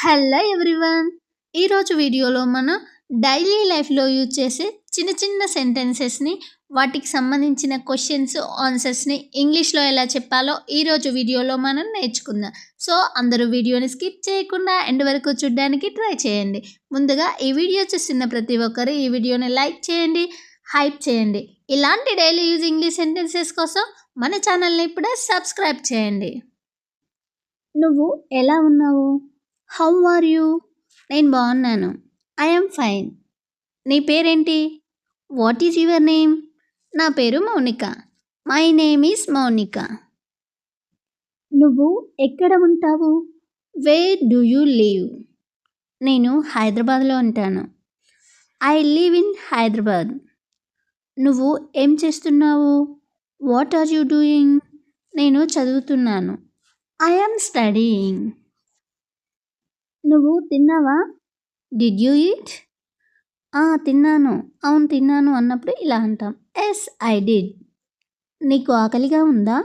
Hello everyone. ఈరోజు వీడియోలో మనం డైలీ లైఫ్లో యూజ్ చేసే చిన్న చిన్న సెంటెన్సెస్ని వాటికి సంబంధించిన క్వశ్చన్స్ ఆన్సర్స్ని ఇంగ్లీష్లో ఎలా చెప్పాలో ఈరోజు వీడియోలో మనం నేర్చుకుందాం. సో అందరూ వీడియోని స్కిప్ చేయకుండా ఎండ్ వరకు చూడడానికి ట్రై చేయండి. ముందుగా ఈ వీడియో చూస్తున్న ప్రతి ఒక్కరు ఈ వీడియోని లైక్ చేయండి, హైప్ చేయండి. ఇలాంటి డైలీ యూజ్ ఇంగ్లీష్ సెంటెన్సెస్ కోసం మన ఛానల్ని ఇప్పుడే సబ్స్క్రైబ్ చేయండి. నువ్వు ఎలా ఉన్నావు? How are you? నేను బాగున్నాను. I am fine. నీ పేరేంటి? What is your name? నా పేరు Mounika. My name is Mounika. నువ్వు ఎక్కడ ఉంటావు? Where do you live? నేను హైదరాబాద్లో ఉంటాను. I live in Hyderabad. నువ్వు ఏం చేస్తున్నావు? What are you doing? నేను చదువుతున్నాను. I am studying. నువ్వు తిన్నావా? Did you eat? తిన్నాను. అవును తిన్నాను అన్నప్పుడు ఇలా అంటాం, ఎస్ ఐ డిడ్. నీకు ఆకలిగా ఉందా?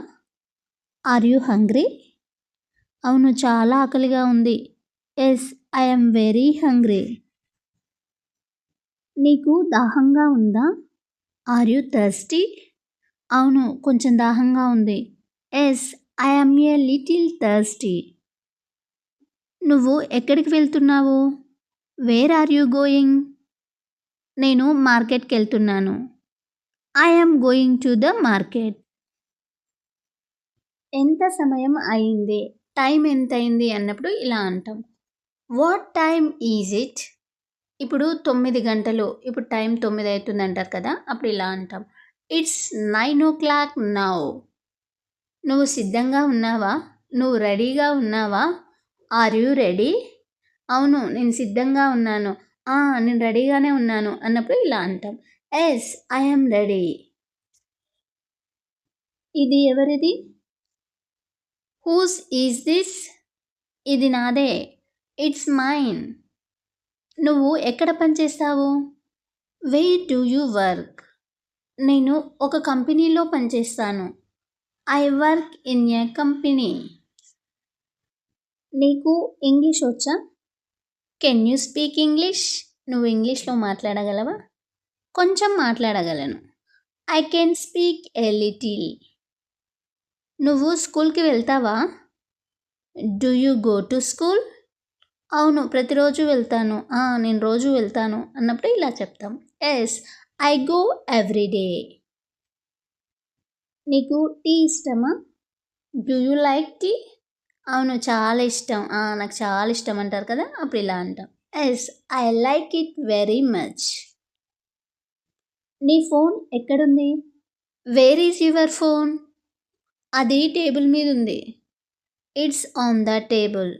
Are you hungry? అవును చాలా ఆకలిగా ఉంది. Yes I am very hungry. నీకు దాహంగా ఉందా? Are you thirsty? అవును కొంచెం దాహంగా ఉంది. Yes I am a little thirsty. నువ్వు ఎక్కడికి వెళ్తున్నావు? Where are you going? నేను మార్కెట్కి వెళ్తున్నాను. I am going to the market. ఎంత సమయం అయింది? టైం ఎంత అయింది అన్నప్పుడు ఇలా అంటాం, వాట్ టైమ్ ఈజ్ ఇట్? ఇప్పుడు 9 గంటలు. ఇప్పుడు టైం 9 అవుతుంది అంటారు కదా, అప్పుడు ఇలా అంటాం, ఇట్స్ 9 o'clock నౌ. నువ్వు సిద్ధంగా ఉన్నావా? నువ్వు రెడీగా ఉన్నావా? Are you ready? అవును నేను సిద్ధంగా ఉన్నాను. నేను రెడీగానే ఉన్నాను అన్నప్పుడు ఇలా అంటాం, ఎస్ ఐ యామ్ రెడీ. ఇది ఎవరిది? Whose is this? ఇది నాదే. It's mine. నువ్వు ఎక్కడ పనిచేస్తావు? Where do you work? నేను ఒక కంపెనీలో పనిచేస్తాను. I work in a company. నీకు ఇంగ్లీష్ వచ్చా? Can you speak English? నువ్వు ఇంగ్లీష్లో మాట్లాడగలవా? కొంచెం మాట్లాడగలను. I can speak a little. నువ్వు స్కూల్కి వెళ్తావా? Do you go to school? అవును ప్రతిరోజు వెళ్తాను. నేను రోజు వెళ్తాను అన్నప్పుడు ఇలా చెప్తాం, yes I go every day. నీకు టీ ఇష్టమా? Do you like tea? అవును చాలా ఇష్టం. నాకు చాలా ఇష్టం అంటారు కదా, అప్పుడు ఇలా అంటాం, yes I like it very much. నీ ఫోన్ ఎక్కడుంది? Where is your phone? అది టేబుల్ మీద ఉంది. It's on the table.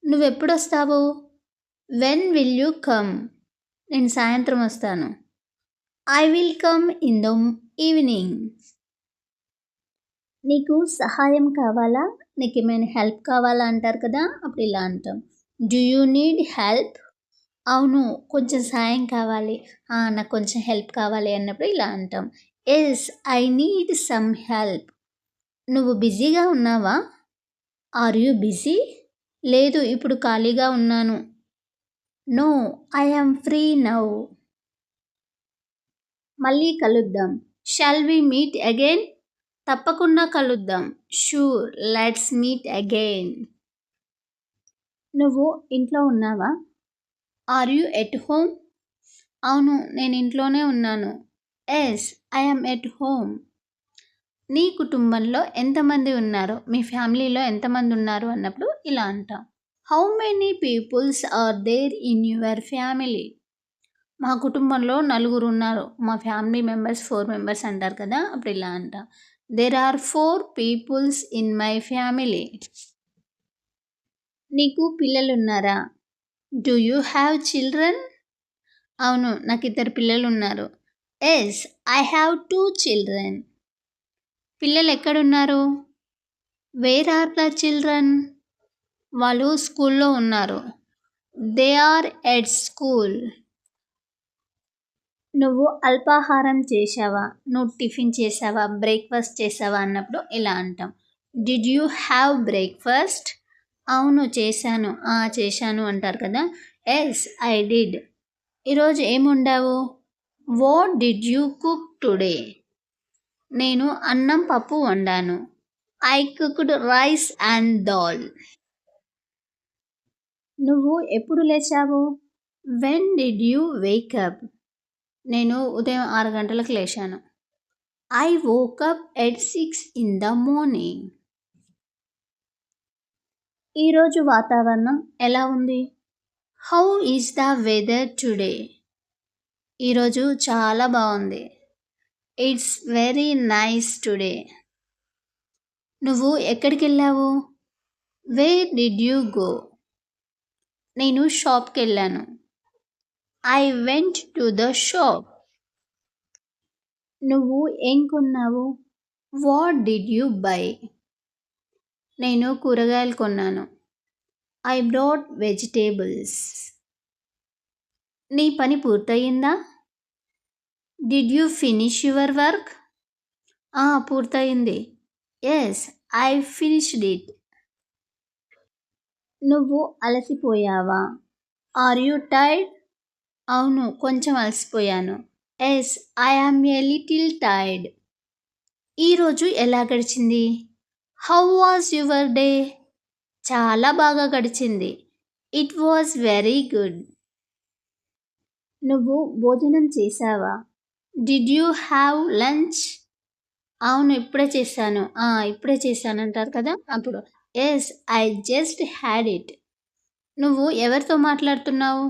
నువ్వెప్పుడు వస్తావు? When will you come? నేను సాయంత్రం వస్తాను. I will come in the evening. నీకు సహాయం కావాలా? నీకు ఏమైనా హెల్ప్ కావాలా అంటారు కదా, అప్పుడు ఇలా అంటాం, డూ యూ నీడ్ హెల్ప్? అవును కొంచెం సాయం కావాలి. నాకు కొంచెం హెల్ప్ కావాలి అన్నప్పుడు ఇలా అంటాం, yes I need some help. నువ్వు బిజీగా ఉన్నావా? Are you busy? లేదు ఇప్పుడు ఖాళీగా ఉన్నాను. No I am free now. మళ్ళీ కలుద్దాం. Shall we meet again? తప్పకుండా కలుద్దాం. Sure let's meet again. నువ్వు ఇంట్లో ఉన్నావా? Are you at home? అవును నేను ఇంట్లోనే ఉన్నాను. Yes I am at home. నీ కుటుంబంలో ఎంతమంది ఉన్నారు? మీ ఫ్యామిలీలో ఎంతమంది ఉన్నారు అన్నప్పుడు ఇలా అంటాం, how many peoples are there in your family? మా కుటుంబంలో 4 ఉన్నారు. మా ఫ్యామిలీ మెంబర్స్ 4 మెంబర్స్ అంటారు కదా, అప్పుడు ఇలా అంటాం, there are 4 peoples in my family. నీకు పిల్లలు ఉన్నారా? Do you have children? అవును నాకు 2 పిల్లలు ఉన్నారు. Yes I have 2 children. పిల్లలు ఎక్కడున్నారు? Where are the children? వాళ్ళు స్కూల్లో ఉన్నారు. They are at school. నువ్వు అల్పాహారం చేసావా? నువ్వు టిఫిన్ చేసావా? బ్రేక్ఫాస్ట్ చేసావా అన్నప్పుడు ఇలా అంటాం, డిడ్ యూ హ్యావ్ బ్రేక్ఫాస్ట్? అవును చేశాను. చేశాను అంటారు కదా! Yes I did. ఈరోజు ఏమొండావు? What did you cook today? నేను అన్నం, పప్పు వండాను. I cooked rice and dal. నువ్వు ఎప్పుడు లేచావు? When did you wake up? నేను ఉదయం 6 గంటలకు లేచాను. I woke up at 6 in the morning. ఈరోజు వాతావరణం ఎలా ఉంది? How is the weather today? ఈరోజు చాలా బాగుంది. It's very nice today. నువ్వు ఎక్కడికెళ్ళావు? Where did you go? నేను షాప్కి వెళ్ళాను. I went to the shop. నువ్వు ఏం కొన్నావు? What did you buy? నేను కూరగాయలు కొన్నాను. I brought vegetables. నీ పని పూర్తయిందా? Did you finish your work? పూర్తయింది. Yes I finished it. నువ్వు అలసిపోయావా? Are you tired? అవును కొంచెం అలసిపోయాను. Yes I am a little tired. ఈరోజు ఎలా గడిచింది? How was your day? చాలా బాగా గడిచింది. It was very good. నువ్వు భోజనం చేశావా? Did you have lunch? అవును ఇప్పుడే చేశాను. ఇప్పుడే చేశాను అంటారు కదా అప్పుడు. Yes I just had it. నువ్వు ఎవరితో మాట్లాడుతున్నావు?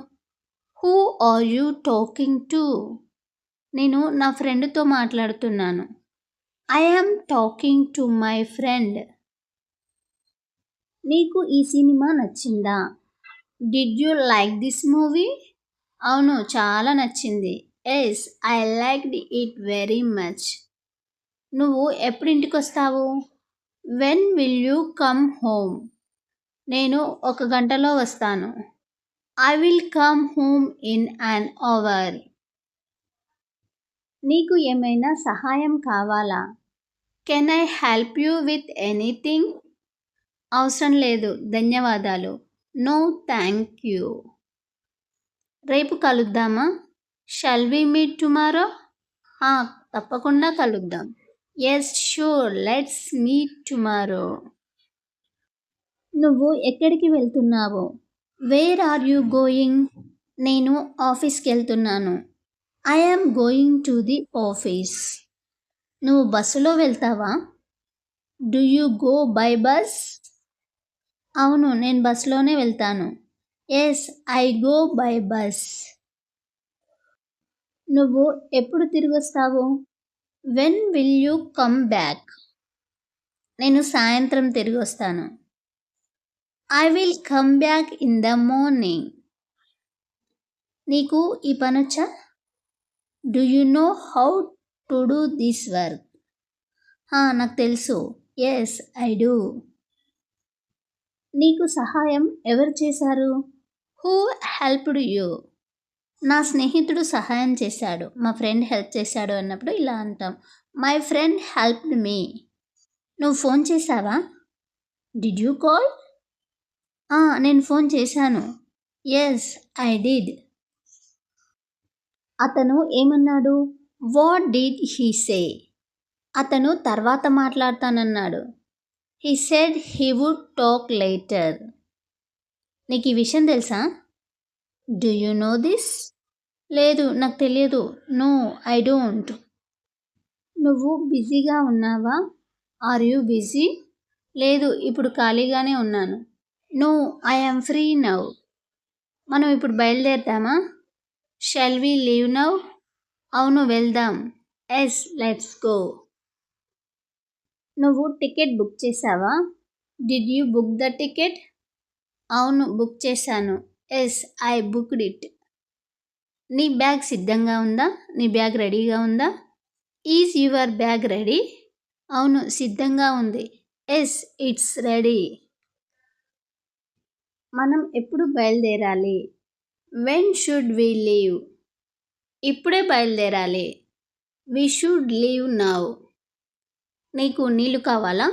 Who are you talking to? నేను నా ఫ్రెండ్తో మాట్లాడుతున్నాను. I am talking to my friend. నీకు ఈ సినిమా నచ్చిందా? Did you like this movie? అవును చాలా నచ్చింది. Yes I liked it very much. నువ్వు ఎప్పుడు ఇంటికి వస్తావు? When will you come home? నేను 1 గంటలో వస్తాను. I will come home in an hour. నీకు ఏమైనా సహాయం కావాలా? Can I help you with anything? అవసరం లేదు ధన్యవాదాలు. No thank you. రేపు కలుద్దామా? Shall we meet tomorrow? తప్పకుండా కలుద్దాం. Yes sure let's meet tomorrow. నువ్వు ఎక్కడికి వెళ్తున్నావు? Where are you going? నేను ఆఫీస్కి వెళ్తున్నాను. I am going to the office. నువ్వు బస్సులో వెళ్తావా? Do you go by bus? అవును నేను బస్సులోనే వెళ్తాను. Yes I go by bus. నువ్వు ఎప్పుడు తిరిగి వస్తావు? When will you come back? నేను సాయంత్రం తిరిగి వస్తాను. I will come back in the morning. నీకు ఈ పనొచ్చా? Do you know how to do this work? నాకు తెలుసు. Yes I do. నీకు సహాయం ఎవరు చేశారు? Who helped you? నా స్నేహితుడు సహాయం చేశాడు. మా ఫ్రెండ్ హెల్ప్ చేశాడు అన్నప్పుడు ఇలా అంటాం. My friend helped me. నువ్వు ఫోన్ చేశావా? Did you call? నేను ఫోన్ చేశాను. Yes I did. అతను ఏమన్నాడు? What did he say? అతను తర్వాత మాట్లాడతానన్నాడు. He said he would talk later. నీకు ఈ విషయం తెలుసా? Do you know this? లేదు నాకు తెలియదు. No I don't. నువ్వు బిజీగా ఉన్నావా? Are you busy? లేదు ఇప్పుడు ఖాళీగానే ఉన్నాను. No I am free now. మనం ఇప్పుడు బయలుదేరుదామా? Shall we leave now? అవును వెళ్దాం. Yes let's go. నువ్వు టికెట్ బుక్ చేసావా? Did you book the ticket? అవును బుక్ చేశాను. Yes I booked it. నీ బ్యాగ్ సిద్ధంగా ఉందా? నీ బ్యాగ్ రెడీగా ఉందా? Is your bag ready? అవును సిద్ధంగా ఉంది. Yes it's ready. మనం ఎప్పుడు బయలుదేరాలి? When should we leave? ఇప్పుడే బయలుదేరాలి. We should leave now. నీకు నీళ్ళు కావాలా?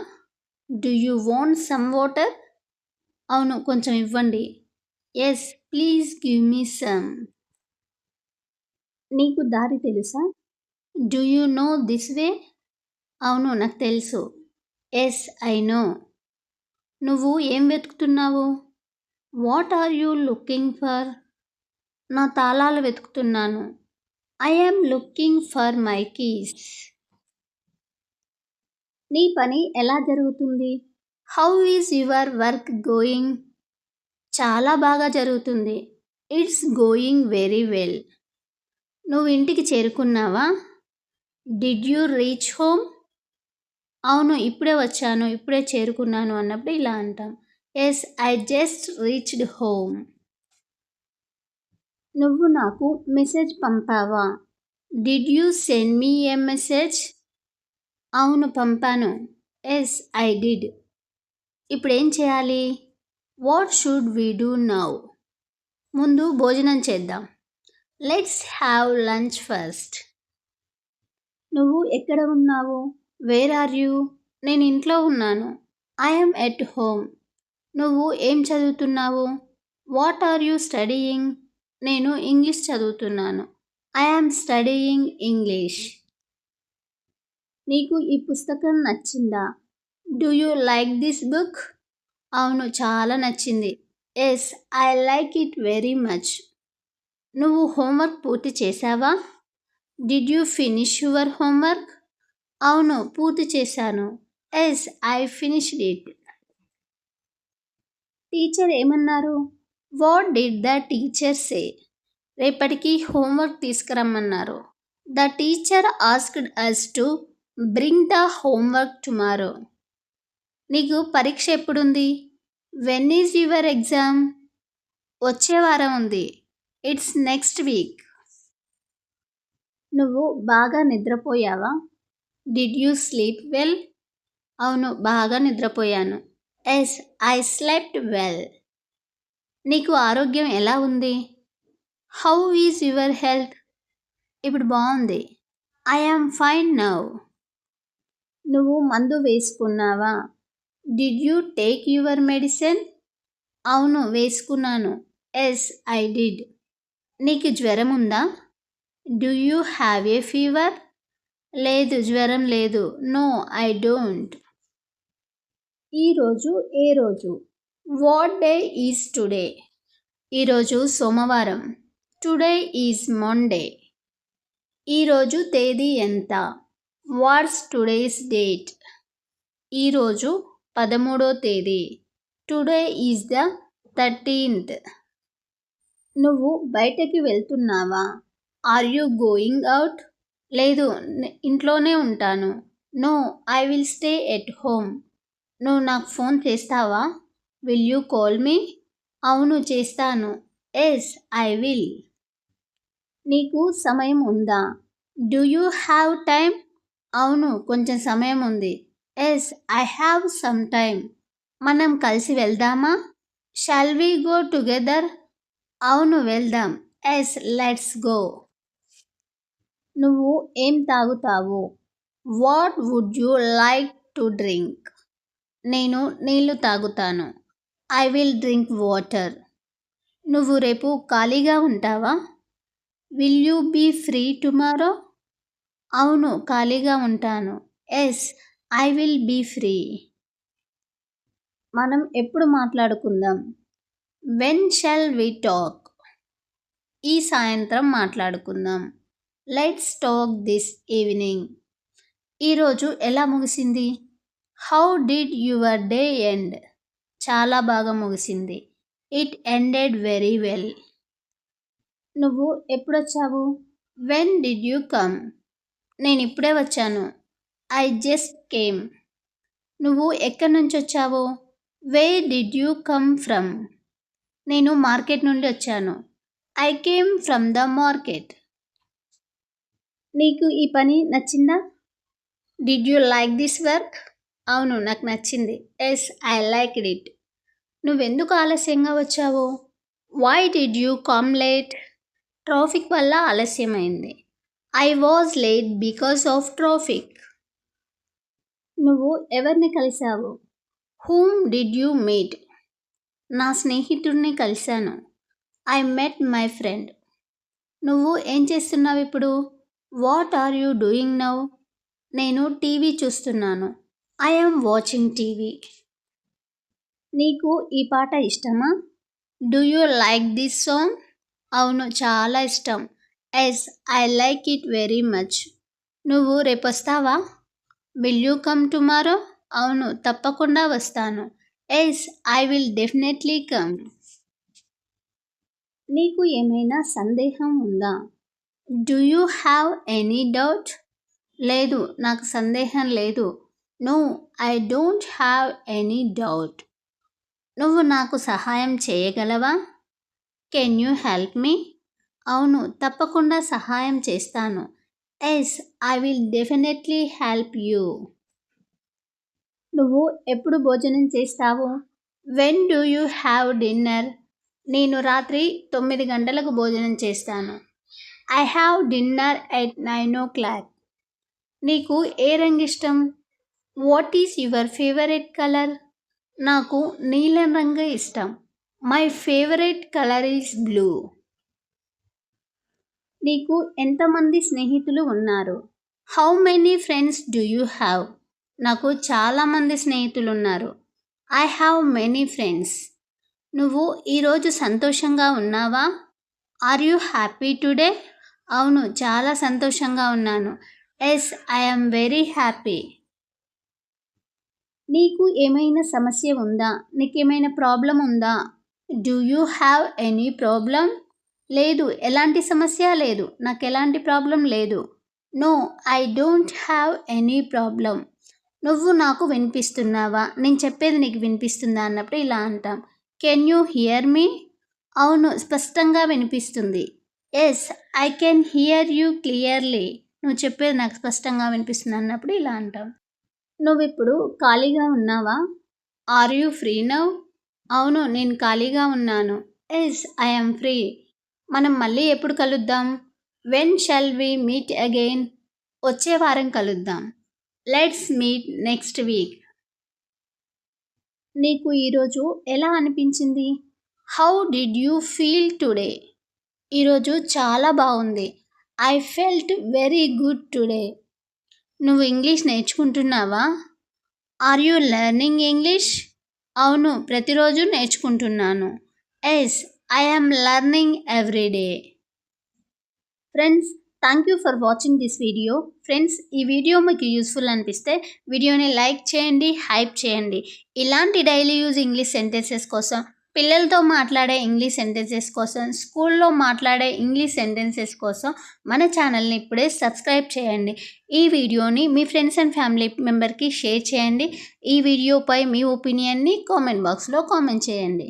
Do you want some water? అవును, కొంచెం ఇవ్వండి. Yes, please give me some. నీకు దారి తెలుసా? Do you know this way? అవును, నాకు తెలుసు. Yes, I know. నువ్వు ఏం వెతుకుతున్నావు? What are you looking for? నా తాళాలు వెతుకుతున్నాను. I am looking for my keys. నీ పని ఎలా జరుగుతుంది? How is your work going? చాలా బాగా జరుగుతుంది. It's going very well. నువ్వు ఇంటికి చేరుకున్నావా? Did you reach home? అవును, ఇప్పుడే వచ్చాను, ఇప్పుడే చేరుకున్నాను అన్నప్పుడు ఇలా అంటాం. Yes, I just reached home. నువ్వు నాకు message పంపావా? Did you send me a message? అవును, పంపాను. Yes, I did. ఇప్పుడేం చేయాలి? What should we do now? ముందు భోజనం చేద్దాం. Let's have lunch first. నువ్వు ఎక్కడ ఉన్నావు? Where are you? నేను ఇంట్లో ఉన్నాను. I am at home. నువ్వు ఏం చదువుతున్నావు? What are you studying? నేను ఇంగ్లీష్ చదువుతున్నాను. I am studying English. నీకు ఈ పుస్తకం నచ్చిందా? Do you like this book? అవును, చాలా నచ్చింది. Yes, I like it very much. నువ్వు హోంవర్క్ పూర్తి చేశావా? Did you finish your homework? అవును, పూర్తి చేశాను. Yes, I finished it. Teacher ఏమన్నారు? What did the teacher say? రేపటికి హోంవర్క్ తీసుకురమ్మన్నారు. The teacher asked us to bring the homework tomorrow. నీకు పరీక్ష ఎప్పుడుంది? When is your exam? వచ్చే వారం ఉంది. It's next week. నువ్వు బాగా నిద్రపోయావా? Did you sleep well? అవును, బాగా నిద్రపోయాను. Yes, I slept well. నీకు ఆరోగ్యం ఎలా ఉంది? How is your health? ఇప్పుడు బాగుంది. I am fine now. నువ్వు మందు వేసుకున్నావా? Did you take your medicine? అవును, వేసుకున్నాను. Yes, I did. నీకు జ్వరం ఉందా? Do you have a fever? లేదు, జ్వరం లేదు. No, I don't. ఈరోజు ఏ రోజు? What day is today? ఈరోజు సోమవారం. Today is Monday. ఈరోజు తేదీ ఎంత? What's today's date? ఈరోజు 13వ తేదీ. Today is the 13th. నువ్వు బయటకి వెళ్తున్నావా? Are you going out? లేదు, ఇంట్లోనే ఉంటాను. No, I will stay at home. నువ్వు నాకు ఫోన్ చేస్తావా? Will you call me? అవును, చేస్తాను. Yes, I will. నీకు సమయం ఉందా? Do you have time? అవును, కొంచెం సమయం ఉంది. Yes, I have some time. మనం కలిసి వెళ్దామా? Shall we go together? అవును, వెళ్దాం. Yes, let's go. నువ్వు ఏం తాగుతావు? What would you like to drink? నేను నీళ్లు తాగుతాను. I will drink water. నువ్వు రేపు ఖాళీగా ఉంటావా? Will you be free tomorrow? అవును, ఖాళీగా ఉంటాను. Yes, I will be free. మనం ఎప్పుడు మాట్లాడుకుందాం? When shall we talk? ఈ సాయంత్రం మాట్లాడుకుందాం. Let's talk this evening. ఈరోజు ఎలా ముగిసింది? How did your day end? చాలా బాగా ముగిసింది. It ended very well. నువ్వు ఎప్పుడొచ్చావు? When did you come? నేను ఇప్పుడే వచ్చాను. I just came. నువ్వు ఎక్కడి నుంచి వచ్చావు? Where did you come from? నేను మార్కెట్ నుండి వచ్చాను. I came from the market. నీకు ఈ పని నచ్చిందా? Did you like this work? అవును, నాకు నచ్చింది. Yes, I liked it. నువ్వెందుకు ఆలస్యంగా వచ్చావు? Why did you come late? Traffic వల్ల ఆలస్యమైంది. I was late because of traffic. నువ్వు ఎవరిని కలిశావు? Whom did you meet? నా స్నేహితుడిని కలిశాను. I met my friend. నువ్వు ఏం చేస్తున్నావు ఇప్పుడు? What are you doing now? నేను టీవీ చూస్తున్నాను. I am watching TV. నీకు ఈ పాట ఇష్టమా? Do you like this song? అవును, చాలా ఇష్టం. Yes, I like it very much. నువ్వు రేపొస్తావా? Will you come tomorrow? అవును, తప్పకుండా వస్తాను. Yes, I will definitely come. నీకు ఏమైనా సందేహం ఉందా? Do you have any doubt? లేదు, నాకు సందేహం లేదు. No, I don't have any doubt. నువ్వు నాకు సహాయం చేయగలవా? Can you help me? అవును, తప్పకుండా సహాయం చేస్తాను. Yes, I will definitely help you. నువ్వు ఎప్పుడు భోజనం చేస్తావు? When do you have dinner? నేను రాత్రి 9 గంటలకు భోజనం చేస్తాను. I have dinner at 9 o'clock. నీకు ఏ రంగు ఇష్టం? What is your favourite colour? నాకు నీలం రంగు ఇష్టం. My favourite colour is blue. నీకు ఎంతమంది స్నేహితులు ఉన్నారు? How many friends do you have? నాకు చాలామంది స్నేహితులు ఉన్నారు. I have many friends. నువ్వు ఈరోజు సంతోషంగా ఉన్నావా? Are you happy today? అవును, చాలా సంతోషంగా ఉన్నాను. Yes, I am very happy. నీకు ఏమైనా సమస్య ఉందా? నీకేమైనా ప్రాబ్లం ఉందా? Do you have any problem? లేదు, ఎలాంటి సమస్య లేదు. నాకు ఎలాంటి ప్రాబ్లం లేదు. No, I don't have any problem. నువ్వు నాకు వినిపిస్తున్నావా? నేను చెప్పేది నీకు వినిపిస్తుందా అన్నప్పుడు ఇలా అంటాం. Can you hear me? అవును, స్పష్టంగా వినిపిస్తుంది. Yes, I can hear you clearly. నువ్వు చెప్పేది నాకు స్పష్టంగా వినిపిస్తుంది అన్నప్పుడు ఇలా అంటాం. నువ్విప్పుడు ఖాళీగా ఉన్నావా? Are you free now? అవును, నేను ఖాళీగా ఉన్నాను. Yes, I am free. మనం మళ్ళీ ఎప్పుడు కలుద్దాం? When shall we meet again? వచ్చే వారం కలుద్దాం. Let's meet next week. నీకు ఈరోజు ఎలా అనిపించింది? How did you feel today? ఈరోజు చాలా బాగుంది. I felt very good today. నువ్వు ఇంగ్లీష్ నేర్చుకుంటున్నావా? Are you learning English? అవును, ప్రతిరోజు నేర్చుకుంటున్నాను. Yes, I am learning every day. Friends, thank you for watching this video. Friends, ఈ వీడియో మీకు యూస్ఫుల్ అనిపిస్తే వీడియోని లైక్ చేయండి, హైప్ చేయండి. ఇలాంటి డైలీ యూజ్ ఇంగ్లీష్ సెంటెన్సెస్ కోసం, పిల్లలతో మాట్లాడే ఇంగ్లీష్ సెంటెన్సెస్ కోసం, స్కూల్లో మాట్లాడే ఇంగ్లీష్ సెంటెన్సెస్ కోసం మన ఛానల్ని ఇప్పుడే సబ్స్క్రైబ్ చేయండి. ఈ వీడియోని మీ ఫ్రెండ్స్ అండ్ ఫ్యామిలీ మెంబర్కి షేర్ చేయండి. ఈ వీడియోపై మీ ఒపీనియన్ని కామెంట్ బాక్స్లో కామెంట్ చేయండి.